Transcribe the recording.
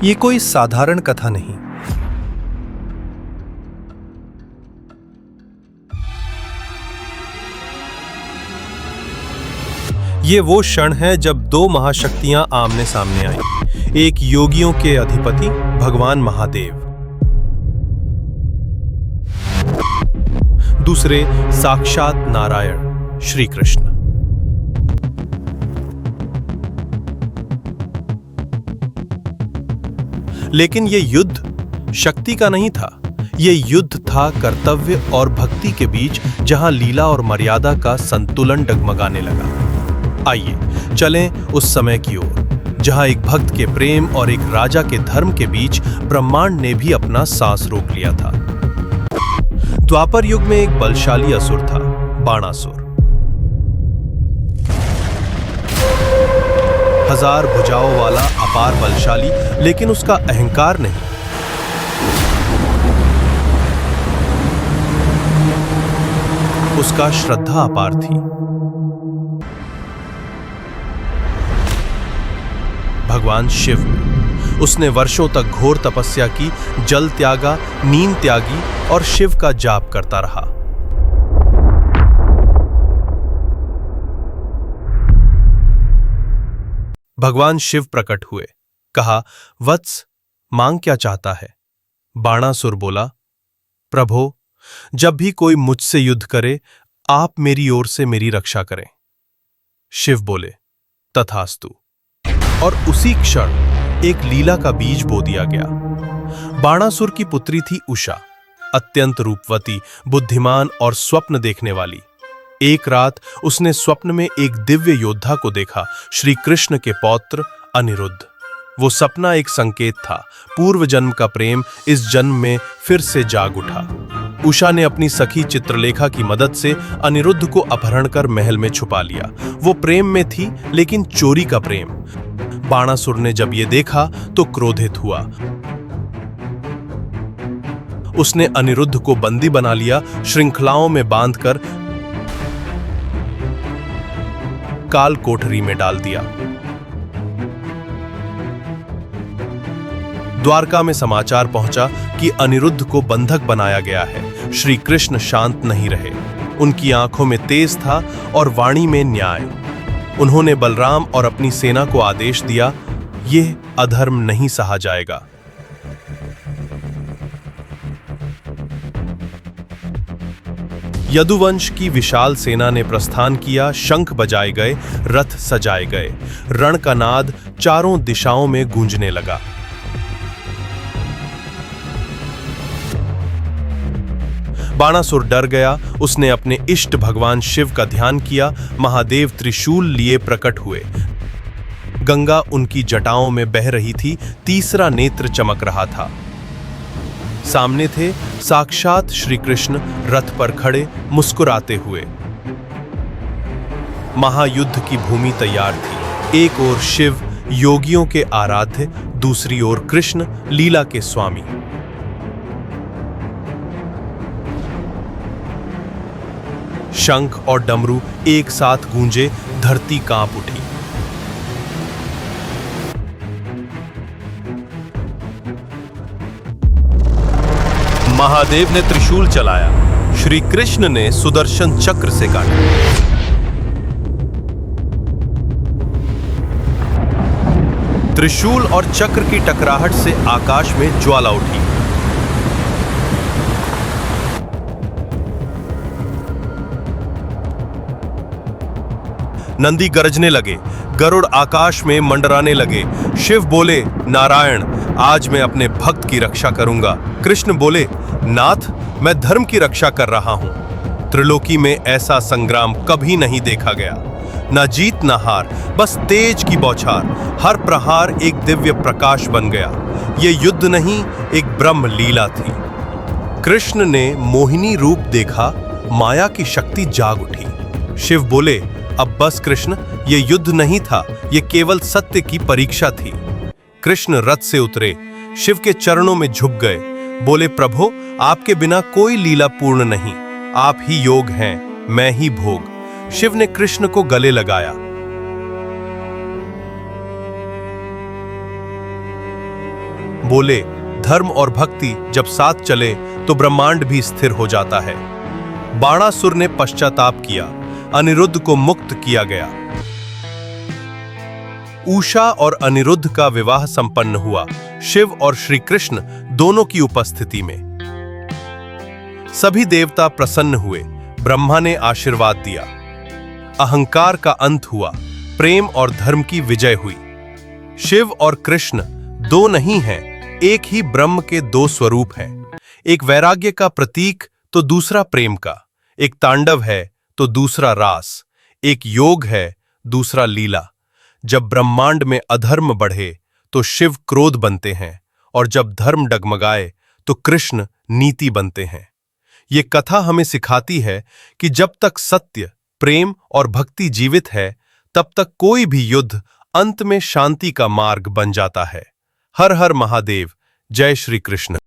ये कोई साधारण कथा नहीं। ये वो क्षण है जब दो महाशक्तियां आमने सामने आई। एक योगियों के अधिपति भगवान महादेव, दूसरे साक्षात नारायण श्री कृष्ण। लेकिन ये युद्ध शक्ति का नहीं था। ये युद्ध था कर्तव्य और भक्ति के बीच, जहां लीला और मर्यादा का संतुलन डगमगाने लगा। आइए चलें उस समय की ओर, जहां एक भक्त के प्रेम और एक राजा के धर्म के बीच ब्रह्मांड ने भी अपना सांस रोक लिया था। द्वापर युग में एक बलशाली असुर था, बाणासुर। 1000 भुजाओं वाला अपार बलशाली, लेकिन उसका अहंकार नहीं। उसका श्रद्धा अपार थी। भगवान शिव में उसने वर्षों तक घोर तपस्या की, जल त्यागा, नींद त्यागी और शिव का जाप करता रहा। भगवान शिव प्रकट हुए, कहा, वत्स, मांग क्या चाहता है? बाणासुर बोला, प्रभो, जब भी कोई मुझसे युद्ध करे, आप मेरी ओर से मेरी रक्षा करें। शिव बोले, तथास्तु। और उसी क्षण एक लीला का बीज बो दिया गया। बाणासुर की पुत्री थी उषा, अत्यंत रूपवती, बुद्धिमान और स्वप्न देखने वाली। एक रात उसने स्वप्न में एक दिव्य योद्धा को देखा, श्री कृष्ण के पौत्र अनिरुद्ध। वो सपना एक संकेत था, पूर्व जन्म का प्रेम इस जन्म में फिर से जाग उठा। उषा ने अपनी सखी चित्रलेखा की मदद से अनिरुद्ध को अपहरण कर महल में छुपा लिया। वो प्रेम में थी, लेकिन चोरी का प्रेम। बाणासुर ने जब ये देखा तो क्रोधित हुआ। उसने अनिरुद्ध को बंदी बना लिया, श्रृंखलाओं में बांधकर काल कोठरी में डाल दिया। द्वारका में समाचार पहुंचा कि अनिरुद्ध को बंधक बनाया गया है। श्री कृष्ण शांत नहीं रहे। उनकी आंखों में तेज था और वाणी में न्याय। उन्होंने बलराम और अपनी सेना को आदेश दिया, यह अधर्म नहीं सहा जाएगा। यदुवंश की विशाल सेना ने प्रस्थान किया, शंख बजाए गए, रथ सजाए गए, रण का नाद चारों दिशाओं में गूंजने लगा। बाणासुर डर गया। उसने अपने इष्ट भगवान शिव का ध्यान किया। महादेव त्रिशूल लिए प्रकट हुए। गंगा उनकी जटाओं में बह रही थी, तीसरा नेत्र चमक रहा था। सामने थे साक्षात श्री कृष्ण, रथ पर खड़े, मुस्कुराते हुए। महायुद्ध की भूमि तैयार थी। एक ओर शिव, योगियों के आराध्य, दूसरी ओर कृष्ण, लीला के स्वामी। शंख और डमरू एक साथ गूंजे, धरती कांप उठी। महादेव ने त्रिशूल चलाया, श्री कृष्ण ने सुदर्शन चक्र से काटा। त्रिशूल और चक्र की टकराहट से आकाश में ज्वाला उठी। नंदी गरजने लगे, गरुड़ आकाश में मंडराने लगे। शिव बोले, नारायण, आज मैं अपने भक्त की रक्षा करूंगा। कृष्ण बोले, नाथ, मैं धर्म की रक्षा कर रहा हूं। त्रिलोकी में ऐसा संग्राम कभी नहीं देखा गया। ना जीत ना हार, बस तेज की बौछार। हर प्रहार एक दिव्य प्रकाश बन गया। ये युद्ध नहीं, एक ब्रह्म लीला थी। कृष्ण ने मोहिनी रूप देखा, माया की शक्ति जाग उठी। शिव बोले, अब बस कृष्ण, ये युद्ध नहीं था, ये केवल सत्य की परीक्षा थी। कृष्ण रथ से उतरे, शिव के चरणों में झुक गए। बोले, प्रभु, आपके बिना कोई लीला पूर्ण नहीं। आप ही योग हैं, मैं ही भोग। शिव ने कृष्ण को गले लगाया। बोले, धर्म और भक्ति जब साथ चले तो ब्रह्मांड भी स्थिर हो जाता है। बाणासुर ने पश्चाताप किया, अनिरुद्ध को मुक्त किया गया। उषा और अनिरुद्ध का विवाह संपन्न हुआ, शिव और श्री कृष्ण दोनों की उपस्थिति में। सभी देवता प्रसन्न हुए, ब्रह्मा ने आशीर्वाद दिया। अहंकार का अंत हुआ, प्रेम और धर्म की विजय हुई। शिव और कृष्ण दो नहीं हैं, एक ही ब्रह्म के दो स्वरूप हैं। एक वैराग्य का प्रतीक तो दूसरा प्रेम का, एक तांडव है तो दूसरा रास, एक योग है दूसरा लीला। जब ब्रह्मांड में अधर्म बढ़े तो शिव क्रोध बनते हैं, और जब धर्म डगमगाए तो कृष्ण नीति बनते हैं। ये कथा हमें सिखाती है कि जब तक सत्य, प्रेम और भक्ति जीवित है, तब तक कोई भी युद्ध अंत में शांति का मार्ग बन जाता है। हर हर महादेव। जय श्री कृष्ण।